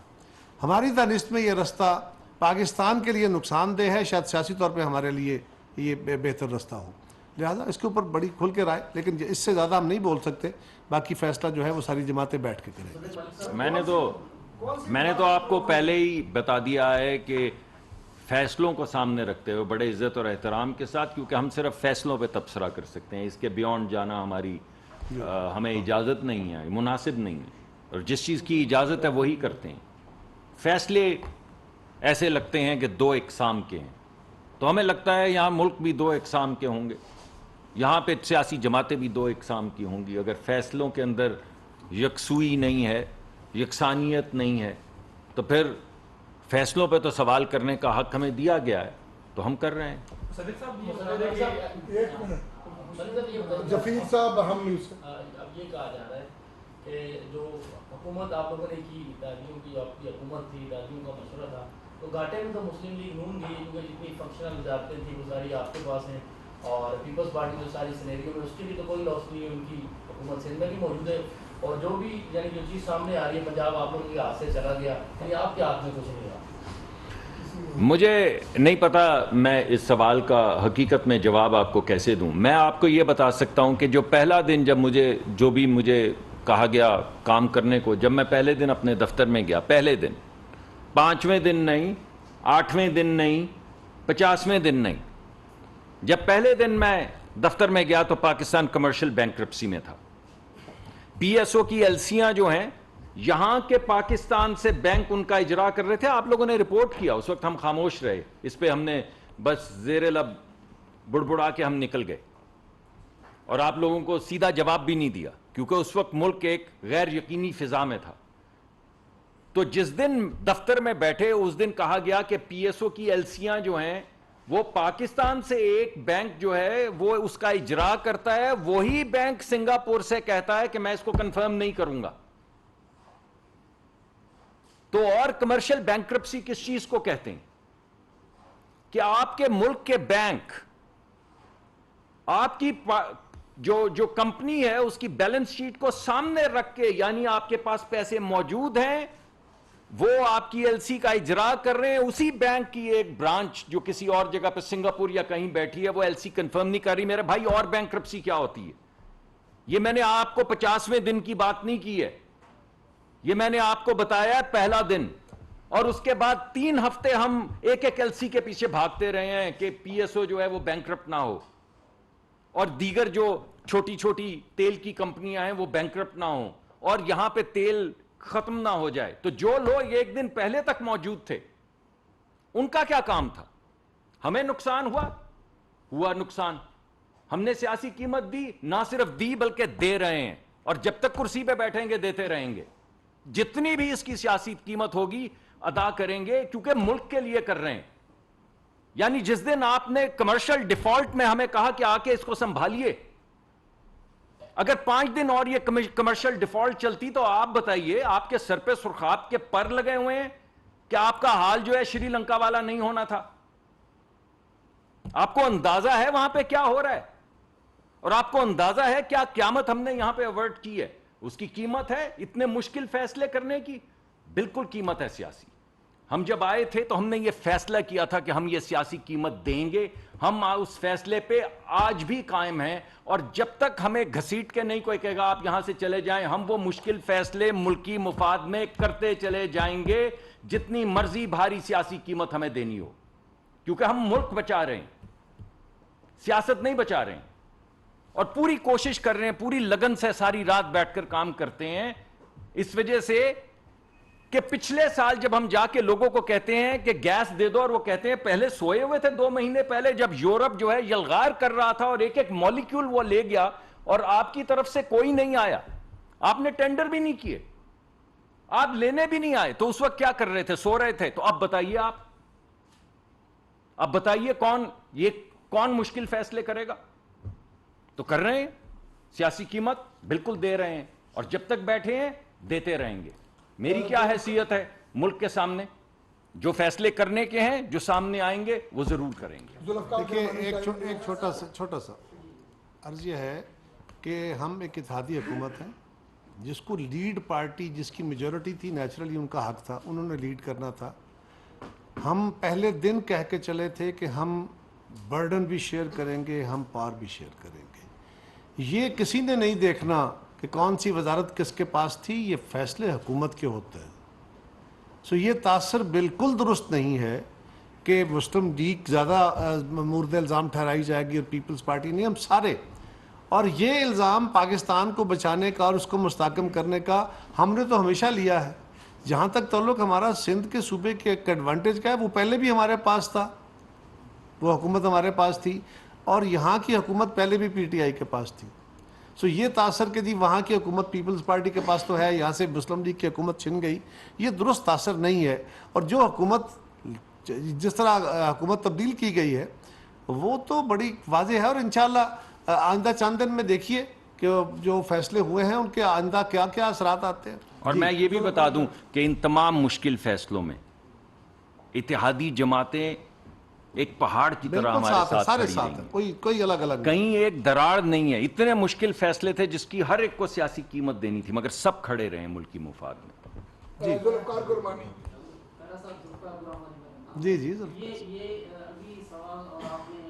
[SPEAKER 1] ہماری دانست میں یہ راستہ پاکستان کے لیے نقصان دہ ہے، شاید سیاسی طور پہ ہمارے لیے یہ بہتر راستہ ہو. لہٰذا اس کے اوپر بڑی کھل کے رائے، لیکن اس سے زیادہ ہم نہیں بول سکتے. باقی فیصلہ جو ہے وہ ساری جماعتیں بیٹھ کے کریں.
[SPEAKER 2] میں نے تو آپ کو پہلے ہی بتا دیا ہے کہ فیصلوں کو سامنے رکھتے ہوئے بڑے عزت اور احترام کے ساتھ، کیونکہ ہم صرف فیصلوں پہ تبصرہ کر سکتے ہیں، اس کے بیونڈ جانا ہمیں اجازت نہیں ہے، مناسب نہیں ہے. اور جس چیز کی اجازت ہے وہی کرتے ہیں. فیصلے ایسے لگتے ہیں کہ دو اقسام کے ہیں، تو ہمیں لگتا ہے یہاں ملک بھی دو اقسام کے ہوں گے، یہاں پہ سیاسی جماعتیں بھی دو اقسام کی ہوں گی. اگر فیصلوں کے اندر یکسوئی نہیں ہے، یکسانیت نہیں ہے، تو پھر فیصلوں پہ تو سوال کرنے کا حق ہمیں دیا گیا ہے، تو ہم کر رہے ہیں.
[SPEAKER 6] جفیر صاحب ہم
[SPEAKER 7] اب یہ کہا جا رہا ہے کہ جو حکومت آپ لوگوں نے کی، دادیوں کی آپ کی حکومت تھی، دادیوں کا مشورہ تھا، تو گھاٹے میں تو مسلم لیگ نون بھی، کیونکہ جتنی فنکشنل وزارتیں تھیں وہ ساری آپ کے پاس ہیں، اور پیپلز پارٹی جو ساری سینیریو میں اس کی بھی تو کوئی لاس نہیں ہے. ان کی حکومت سندھ میں بھی موجود ہے، اور جو بھی یعنی جو چیز سامنے آ رہی ہے پنجاب آپ لوگوں کے ہاتھ سے چلا گیا، یعنی آپ کے ہاتھ میں کچھ نہیں رہا.
[SPEAKER 2] مجھے نہیں پتا میں اس سوال کا حقیقت میں جواب آپ کو کیسے دوں. میں آپ کو یہ بتا سکتا ہوں کہ جو پہلا دن جب مجھے کہا گیا کام کرنے کو، جب میں پہلے دن اپنے دفتر میں گیا، پہلے دن، 5ویں دن نہیں، 8ویں دن نہیں، 50ویں دن نہیں، جب پہلے دن میں دفتر میں گیا تو پاکستان کمرشل بینکرپسی میں تھا. پی ایس او کی ایلسیاں جو ہیں یہاں کے پاکستان سے بینک ان کا اجرا کر رہے تھے. آپ لوگوں نے رپورٹ کیا، اس وقت ہم خاموش رہے، اس پہ ہم نے بس زیر لب بڑبڑا کے ہم نکل گئے، اور آپ لوگوں کو سیدھا جواب بھی نہیں دیا، کیونکہ اس وقت ملک ایک غیر یقینی فضا میں تھا. تو جس دن دفتر میں بیٹھے اس دن کہا گیا کہ پی ایس او کی ایلسیاں جو ہیں وہ پاکستان سے ایک بینک جو ہے وہ اس کا اجرا کرتا ہے، وہی بینک سنگاپور سے کہتا ہے کہ میں اس کو کنفرم نہیں کروں گا. تو اور کمرشل بینکرپسی کس چیز کو کہتے ہیں کہ آپ کے ملک کے بینک آپ کی جو کمپنی ہے اس کی بیلنس شیٹ کو سامنے رکھ کے، یعنی آپ کے پاس پیسے موجود ہیں، وہ آپ کی ایل سی کا اجرا کر رہے ہیں، اسی بینک کی ایک برانچ جو کسی اور جگہ پہ سنگاپور یا کہیں بیٹھی ہے وہ ایل سی کنفرم نہیں کر رہی. میرے بھائی، اور بینکرپسی کیا ہوتی ہے؟ یہ میں نے آپ کو 50ویں دن کی بات نہیں کی ہے، یہ میں نے آپ کو بتایا ہے پہلا دن، اور اس کے بعد 3 ہفتے ہم ایک ایل سی کے پیچھے بھاگتے رہے ہیں کہ پی ایس او جو ہے وہ بینکرپٹ نہ ہو، اور دیگر جو چھوٹی چھوٹی تیل کی کمپنیاں ہیں وہ بینکرپٹ نہ ہوں، اور یہاں پہ تیل ختم نہ ہو جائے. تو جو لوگ ایک دن پہلے تک موجود تھے ان کا کیا کام تھا؟ ہمیں نقصان ہوا نقصان، ہم نے سیاسی قیمت دی، نہ صرف دی بلکہ دے رہے ہیں، اور جب تک کرسی پہ بیٹھیں گے دیتے رہیں گے. جتنی بھی اس کی سیاسی قیمت ہوگی ادا کریں گے کیونکہ ملک کے لیے کر رہے ہیں. یعنی جس دن آپ نے کمرشل ڈیفالٹ میں ہمیں کہا کہ آ کے اس کو سنبھالیے, اگر 5 دن اور یہ کمرشل ڈیفالٹ چلتی تو آپ بتائیے آپ کے سر پہ سرخاب کے پر لگے ہوئے ہیں کہ آپ کا حال جو ہے شری لنکا والا نہیں ہونا تھا. آپ کو اندازہ ہے وہاں پہ کیا ہو رہا ہے, اور آپ کو اندازہ ہے کیا قیامت ہم نے یہاں پہ اوارڈ کی ہے. اس کی قیمت ہے اتنے مشکل فیصلے کرنے کی, بالکل قیمت ہے سیاسی. ہم جب آئے تھے تو ہم نے یہ فیصلہ کیا تھا کہ ہم یہ سیاسی قیمت دیں گے. ہم اس فیصلے پہ آج بھی قائم ہیں, اور جب تک ہمیں گھسیٹ کے نہیں کوئی کہے گا آپ یہاں سے چلے جائیں, ہم وہ مشکل فیصلے ملکی مفاد میں کرتے چلے جائیں گے جتنی مرضی بھاری سیاسی قیمت ہمیں دینی ہو, کیونکہ ہم ملک بچا رہے ہیں, سیاست نہیں بچا رہے ہیں. اور پوری کوشش کر رہے ہیں, پوری لگن سے ساری رات بیٹھ کر کام کرتے ہیں, اس وجہ سے کہ پچھلے سال جب ہم جا کے لوگوں کو کہتے ہیں کہ گیس دے دو, اور وہ کہتے ہیں پہلے سوئے ہوئے تھے 2 مہینے پہلے جب یورپ جو ہے یلغار کر رہا تھا اور ایک ایک مالیکیول وہ لے گیا, اور آپ کی طرف سے کوئی نہیں آیا, آپ نے ٹینڈر بھی نہیں کیے, آپ لینے بھی نہیں آئے, تو اس وقت کیا کر رہے تھے؟ سو رہے تھے. تو اب بتائیے اب بتائیے کون مشکل فیصلے کرے گا؟ تو کر رہے ہیں, سیاسی قیمت بالکل دے رہے ہیں, اور جب تک بیٹھے ہیں دیتے رہیں گے. میری کیا حیثیت ہے ملک کے سامنے؟ جو فیصلے کرنے کے ہیں, جو سامنے آئیں گے وہ ضرور کریں گے.
[SPEAKER 1] دیکھیے ایک چھوٹا سا عرض یہ ہے کہ ہم ایک اتحادی حکومت ہیں جس کو لیڈ پارٹی, جس کی میجورٹی تھی, نیچرلی ان کا حق تھا, انہوں نے لیڈ کرنا تھا. ہم پہلے دن کہہ کے چلے تھے کہ ہم برڈن بھی شیئر کریں گے, ہم پار بھی شیئر کریں گے. یہ کسی نے نہیں دیکھنا کہ کون سی وزارت کس کے پاس تھی, یہ فیصلے حکومت کے ہوتے ہیں. سو یہ تاثر بالکل درست نہیں ہے کہ مسلم لیگ زیادہ مورد الزام ٹھہرائی جائے گی اور پیپلز پارٹی نہیں, ہم سارے. اور یہ الزام پاکستان کو بچانے کا اور اس کو مستحکم کرنے کا ہم نے تو ہمیشہ لیا ہے. جہاں تک تعلق ہمارا سندھ کے صوبے کے ایک ایڈوانٹیج کا ہے, وہ پہلے بھی ہمارے پاس تھا, وہ حکومت ہمارے پاس تھی, اور یہاں کی حکومت پہلے بھی پی ٹی آئی کے پاس تھی. سو یہ تاثر کہ جی وہاں کی حکومت پیپلز پارٹی کے پاس تو ہے, یہاں سے مسلم لیگ کی حکومت چھن گئی, یہ درست تاثر نہیں ہے. اور جو حکومت, جس طرح حکومت تبدیل کی گئی ہے وہ تو بڑی واضح ہے, اور انشاءاللہ آئندہ چند دن میں دیکھیے کہ جو فیصلے ہوئے ہیں ان کے آئندہ کیا کیا اثرات آتے ہیں.
[SPEAKER 2] اور میں یہ بھی بتا دوں کہ ان تمام مشکل فیصلوں میں اتحادی جماعتیں ایک پہاڑ کی طرح ہمارے ساتھ
[SPEAKER 1] سارے
[SPEAKER 2] کھڑی
[SPEAKER 1] ساتھ
[SPEAKER 2] رہیں
[SPEAKER 1] ہیں, کوئی الگ الگ
[SPEAKER 2] کہیں ایک دراڑ نہیں ہے. اتنے مشکل فیصلے تھے جس کی ہر ایک کو سیاسی قیمت دینی تھی, مگر سب کھڑے رہے ملکی مفاد میں.
[SPEAKER 1] جی
[SPEAKER 7] یہ ابھی سوال اور آپ نے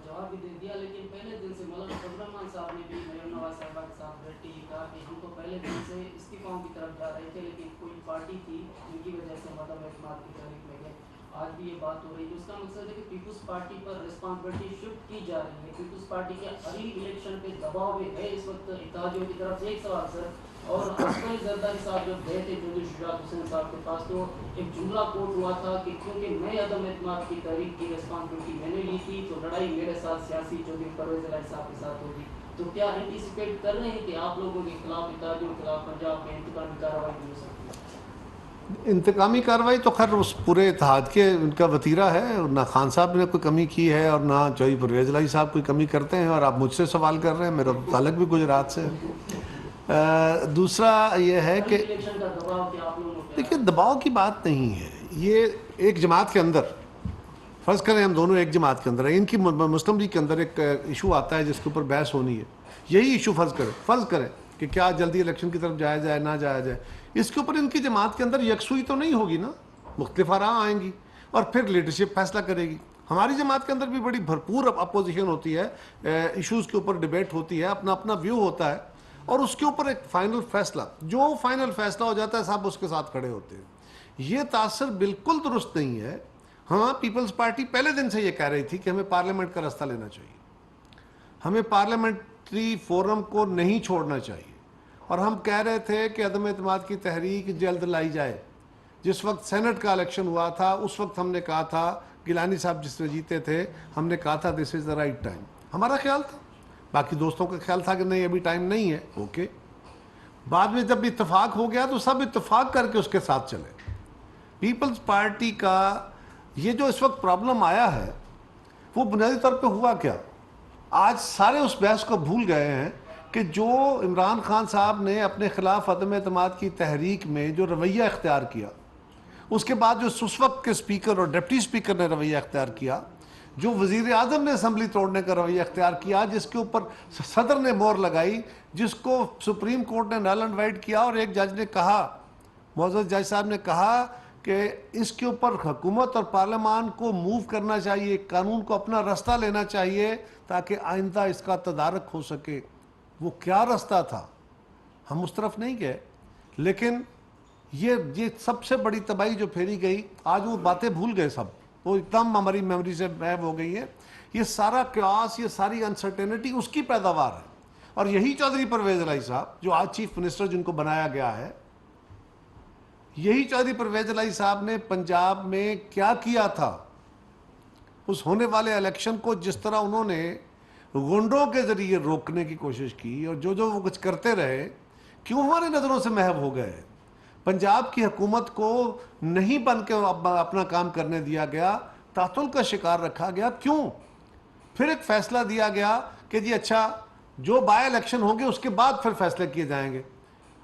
[SPEAKER 7] جواب بھی دے دیا, لیکن پہلے دن سے مولانا فضل الرحمان صاحب نے بھی مریم نواز صاحبہ کے ساتھ بیٹھے ہی کہا کہ ہم تو پہلے دن سے استعفاؤں کی طرف جا رہے تھے, لیکن کوئی پارٹی تھی جن کی وجہ سے عدم اعتماد کی تحریک میں گئے. آج بھی یہ بات ہو رہی ہے, اس کا مقصد ہے کہ پیپلز پارٹی پر رسپانسبلٹی شفٹ کی جا رہی ہے. پیپلز پارٹی کے اگلی الیکشن پہ دباؤ میں ہے اس وقت اتحادیوں کی طرف سے. ایک سوال سر, اور عسکری زرداری صاحب جب گئے تھے جو شجاعت حسین صاحب کے پاس, تو ایک جملہ کوٹ ہوا تھا کہ کیونکہ میں عدم اعتماد کی تحریک کی رسپانسبلٹی میں نے لی تھی تو لڑائی میرے ساتھ سیاسی چودھری پرویز الہی صاحب کے ساتھ ہوگی. تو کیا اینٹیسپیٹ کر رہے ہیں کہ آپ لوگوں کے خلاف, اتحادیوں کے خلاف پنجاب میں انتقامی کارروائی بھی ہو سکتی ہے؟
[SPEAKER 1] انتقامی کارروائی تو خیر اس پورے اتحاد کے ان کا وتیرہ ہے, اور نہ خان صاحب نے کوئی کمی کی ہے اور نہ چودھری پرویز الہی صاحب کوئی کمی کرتے ہیں. اور آپ مجھ سے سوال کر رہے ہیں, میرا تعلق بھی گجرات سے ہے. دوسرا یہ ہے کہ دیکھیے دباؤ کی بات نہیں ہے, یہ ایک جماعت کے اندر, فرض کریں ہم دونوں ایک جماعت کے اندر ہیں, ان کی مسلم لیگ کے اندر ایک ایشو آتا ہے جس کے اوپر بحث ہونی ہے. یہی ایشو فرض کریں کہ کیا جلدی الیکشن کی طرف جایا جائے نہ جایا جائے, اس کے اوپر ان کی جماعت کے اندر یکسوئی تو نہیں ہوگی نا, مختلف آراء آئیں گی اور پھر لیڈرشپ فیصلہ کرے گی. ہماری جماعت کے اندر بھی بڑی بھرپور اپوزیشن ہوتی ہے, ایشوز کے اوپر ڈیبیٹ ہوتی ہے, اپنا اپنا ویو ہوتا ہے, اور اس کے اوپر ایک فائنل فیصلہ, جو فائنل فیصلہ ہو جاتا ہے سب اس کے ساتھ کھڑے ہوتے ہیں. یہ تاثر بالکل درست نہیں ہے. ہاں پیپلز پارٹی پہلے دن سے یہ کہہ رہی تھی کہ ہمیں پارلیمنٹ کا راستہ لینا چاہیے, ہمیں پارلیمنٹری فورم کو نہیں چھوڑنا چاہیے, اور ہم کہہ رہے تھے کہ عدم اعتماد کی تحریک جلد لائی جائے. جس وقت سینٹ کا الیکشن ہوا تھا اس وقت ہم نے کہا تھا, گیلانی صاحب جس میں جیتے تھے, ہم نے کہا تھا دس از دا رائٹ ٹائم, ہمارا خیال تھا. باقی دوستوں کا خیال تھا کہ نہیں ابھی ٹائم نہیں ہے, اوکے. بعد میں جب اتفاق ہو گیا تو سب اتفاق کر کے اس کے ساتھ چلے. پیپلز پارٹی کا یہ جو اس وقت پرابلم آیا ہے وہ بنیادی طور پہ ہوا کیا؟ آج سارے اس بحث کو بھول گئے ہیں کہ جو عمران خان صاحب نے اپنے خلاف عدم اعتماد کی تحریک میں جو رویہ اختیار کیا، اس کے بعد جو اس وقت کے اسپیکر اور ڈپٹی اسپیکر نے رویہ اختیار کیا، جو وزیر اعظم نے اسمبلی توڑنے کا رویہ اختیار کیا، جس کے اوپر صدر نے مہر لگائی، جس کو سپریم کورٹ نے نل اینڈ وائڈ کیا، اور ایک جج نے کہا، معزز جج صاحب نے کہا کہ اس کے اوپر حکومت اور پارلیمان کو موو کرنا چاہیے، قانون کو اپنا رستہ لینا چاہیے تاکہ آئندہ اس کا تدارک ہو سکے۔ وہ کیا رستہ تھا؟ ہم اس طرف نہیں گئے، لیکن یہ سب سے بڑی تباہی جو پھیری گئی، آج وہ باتیں بھول گئے سب، وہ ایک دم ہماری میموری سے غائب ہو گئی ہے۔ یہ سارا کیاس، یہ ساری انسرٹینٹی اس کی پیداوار ہے، اور یہی چودھری پرویز الہی صاحب جو آج چیف منسٹر جن کو بنایا گیا ہے، یہی چودھری پرویز الہی صاحب نے پنجاب میں کیا کیا تھا؟ اس ہونے والے الیکشن کو جس طرح انہوں نے گنڈوں کے ذریعے روکنے کی کوشش کی، اور جو وہ کچھ کرتے رہے، کیوں ہماری نظروں سے محو ہو گئے؟ پنجاب کی حکومت کو نہیں بن کے اپنا کام کرنے دیا گیا، تعطل کا شکار رکھا گیا، کیوں؟ پھر ایک فیصلہ دیا گیا کہ جی اچھا جو بائی الیکشن ہوں گے اس کے بعد پھر فیصلے کیے جائیں گے۔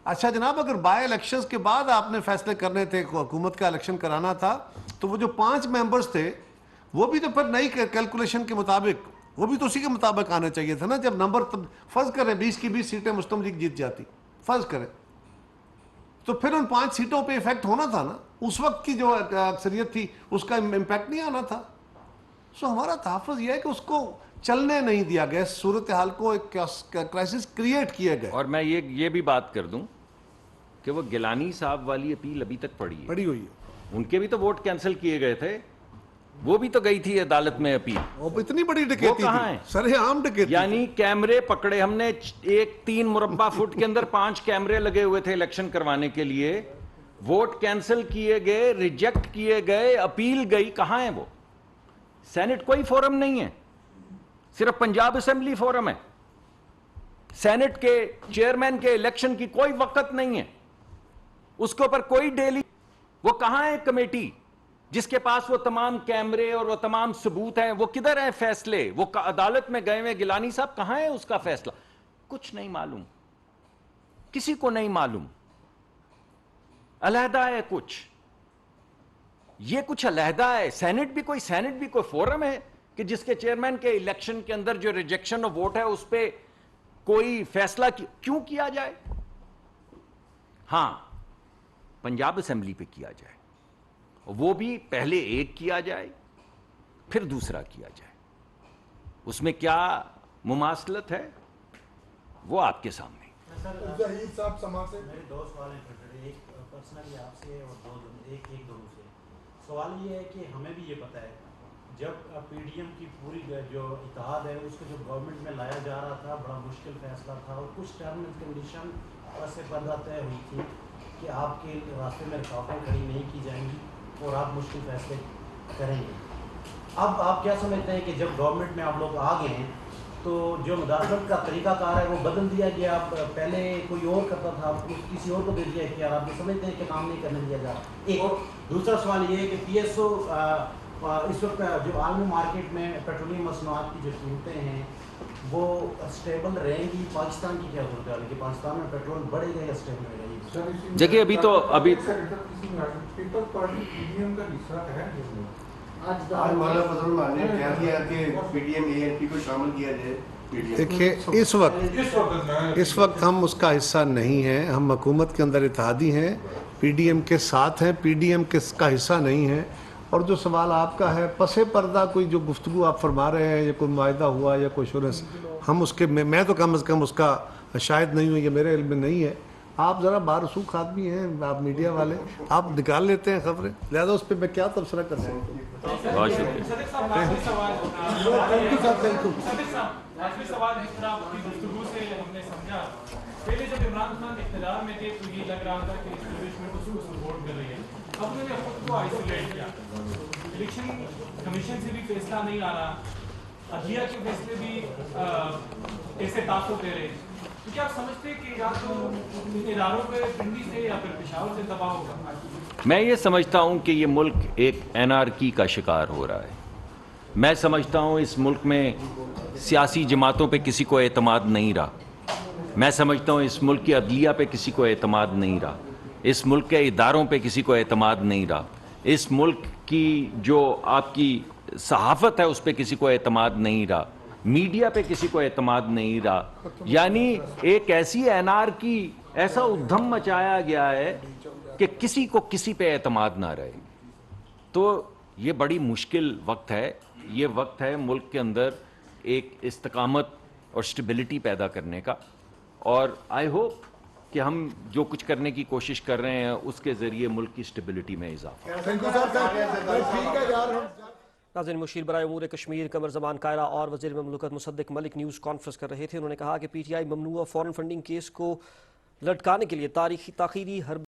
[SPEAKER 1] اچھا جناب، اگر بائی الیکشنز کے بعد آپ نے فیصلے کرنے تھے، حکومت کا الیکشن کرانا تھا، تو وہ جو 5 ممبرز تھے وہ بھی تو پھر نئی کیلکولیشن کے مطابق، وہ بھی تو اسی کے مطابق آنا چاہیے تھا نا۔ جب نمبر فرض کریں 20 کی 20 سیٹیں مسلم لیگ جیت جاتی، فرض کریں، تو پھر ان 5 سیٹوں پہ ایفیکٹ ہونا تھا نا۔ اس وقت کی جو اکثریت تھی اس کا امپیکٹ نہیں آنا تھا۔ سو ہمارا تحفظ یہ ہے کہ اس کو چلنے نہیں دیا گیا، صورتحال کو ایک کرائسس کریٹ کیے گئے۔
[SPEAKER 2] اور میں یہ بھی بات کر دوں کہ وہ گیلانی صاحب والی اپیل ابھی تک پڑی
[SPEAKER 1] ہوئی ہے،
[SPEAKER 2] ان کے بھی تو ووٹ کینسل کیے گئے تھے، وہ بھی تو گئی تھی عدالت میں اپیل۔
[SPEAKER 1] وہ اتنی بڑی ڈکیتی
[SPEAKER 2] کہاں
[SPEAKER 1] تھی،
[SPEAKER 2] ہے؟
[SPEAKER 1] سر عام ڈکیتی،
[SPEAKER 2] یعنی کیمرے پکڑے ہم نے، ایک 3 مربع فٹ کے اندر 5 کیمرے لگے ہوئے تھے الیکشن کروانے کے لیے، ووٹ کینسل کیے گئے، ریجیکٹ کیے گئے، اپیل گئی، کہاں ہے وہ؟ سینٹ کوئی فورم نہیں ہے، صرف پنجاب اسمبلی فورم ہے۔ سینٹ کے چیئرمین کے الیکشن کی کوئی وقت نہیں ہے، اس کے اوپر کوئی ڈیلی، وہ کہاں ہے کمیٹی جس کے پاس وہ تمام کیمرے اور وہ تمام ثبوت ہیں؟ وہ کدھر ہیں فیصلے؟ وہ عدالت میں گئے ہوئے گیلانی صاحب، کہاں ہے اس کا فیصلہ؟ کچھ نہیں معلوم، کسی کو نہیں معلوم، علیحدہ ہے کچھ، یہ کچھ علیحدہ ہے۔ سینٹ بھی کوئی فورم ہے کہ جس کے چیئرمین کے الیکشن کے اندر جو ریجیکشن آف ووٹ ہے اس پہ کوئی فیصلہ کیوں کیا جائے؟ ہاں، پنجاب اسمبلی پہ کیا جائے، وہ بھی پہلے ایک کیا جائے پھر دوسرا کیا جائے، اس میں کیا مماثلت ہے وہ آپ کے سامنے۔
[SPEAKER 6] زہید صاحب سما سے
[SPEAKER 8] میرے 2 سوال ہیں، ایک پرسنلی آپ سے اور ایک دونوں سے۔ سوال یہ ہے کہ ہمیں بھی یہ پتہ ہے جب پی ڈی ایم کی پوری جو اتحاد ہے اس کو جو گورنمنٹ میں لایا جا رہا تھا، بڑا مشکل فیصلہ تھا، اور کچھ ٹرم اینڈ کنڈیشن سے پردہ طے ہوئی تھی کہ آپ کے راستے میں رکاوٹیں کھڑی نہیں کی جائیں گی اور آپ مشکل فیصلے کریں گے۔ اب آپ کیا سمجھتے ہیں کہ جب گورنمنٹ میں آپ لوگ آ گئے ہیں تو جو مداخلت کا طریقہ کار ہے وہ بدل دیا گیا؟ پہلے کوئی اور کرتا تھا، کسی اور کو دے دیا اختیار، آپ یہ سمجھتے ہیں کہ کام نہیں کرنے دیا جا رہا؟ ایک اور دوسرا سوال یہ ہے کہ پی ایس او اس وقت جو عالمی مارکیٹ میں پیٹرولیم مصنوعات کی جو قیمتیں ہیں وہ اسٹیبل رہیں گی؟ پاکستان کی کیا صورت ہے کہ پاکستان میں پیٹرول بڑھے گا یا اسٹیبل رہے گی؟
[SPEAKER 2] دیکھیے ابھی
[SPEAKER 6] Peoples Party P D M کا حصہ ہے،
[SPEAKER 3] آج مولانا فضل الرحمان نے کہہ دیا کہ پی ڈی ایم اے این پی کو شامل کیا جائے۔
[SPEAKER 1] دیکھیے اس وقت ہم اس کا حصہ نہیں ہیں، ہم حکومت کے اندر اتحادی ہیں، پی ڈی ایم کے ساتھ ہیں، پی ڈی ایم کا حصہ نہیں ہے۔ اور جو سوال آپ کا ہے پس پردہ کوئی جو گفتگو آپ فرما رہے ہیں یا کوئی معاہدہ ہوا یا کوئی شورنس، ہم اس کے میں تو کم از کم اس کا شاید نہیں ہوں، یہ میرے علم میں نہیں ہے۔ آپ ذرا بارسوخ آدمی ہیں، آپ میڈیا والے، آپ نکال لیتے ہیں خبریں، لہذا اس پہ میں کیا تبصرہ کر سکتا ہوں۔
[SPEAKER 2] بہت شکریہ۔
[SPEAKER 9] آخری سوال ہے سر، آپ کی گفتگو سے ہم نے سمجھا پہلے جب عمران خان اقتدار میں تھے تو یہ لگ رہا تھا کہ اسٹیبلشمنٹ اس کو سپورٹ کر رہی ہے، اب انہوں نے خود کو آئسولیٹ کیا، الیکشن کمیشن سے بھی فیصلہ نہیں آ رہا، عدلیہ کے فیصلے بھی ایسے تعاقب دے رہے، تو کیا آپ سمجھتے ہیں کہ یا تو ان اداروں پہ پنڈی سے یا پھر پشاور سے دباؤ ہوگا؟
[SPEAKER 2] میں یہ سمجھتا ہوں کہ یہ ملک ایک انارکی کا شکار ہو رہا ہے. میں سمجھتا ہوں اس ملک میں سیاسی جماعتوں پہ کسی کو اعتماد نہیں رہا. میں سمجھتا ہوں اس ملک کی عدلیہ پہ کسی کو اعتماد نہیں رہا. اس ملک کے اداروں پہ کسی کو اعتماد نہیں رہا. اس ملک کی جو آپ کی صحافت ہے اس پہ کسی کو اعتماد نہیں رہا. میڈیا پہ کسی کو اعتماد نہیں رہا. یعنی ایک ایسی انارکی، ایسا ادھم مچایا گیا ہے کہ کسی کو کسی پہ اعتماد نہ رہے. تو یہ بڑی مشکل وقت ہے. یہ وقت ہے ملک کے اندر ایک استقامت اور سٹیبلٹی پیدا کرنے کا، اور آئی ہوپ کہ ہم جو کچھ کرنے کی کوشش کر رہے ہیں اس کے ذریعے ملک کی سٹیبلٹی میں اضافہ.
[SPEAKER 10] ناظرین، مشیر برائے امور کشمیر قمر زمان کائرہ اور وزیر مملکت مصدق ملک نیوز کانفرنس کر رہے تھے. انہوں نے کہا کہ پی ٹی آئی ممنوعہ فارن فنڈنگ کیس کو لٹکانے کے لیے تاخیری حربی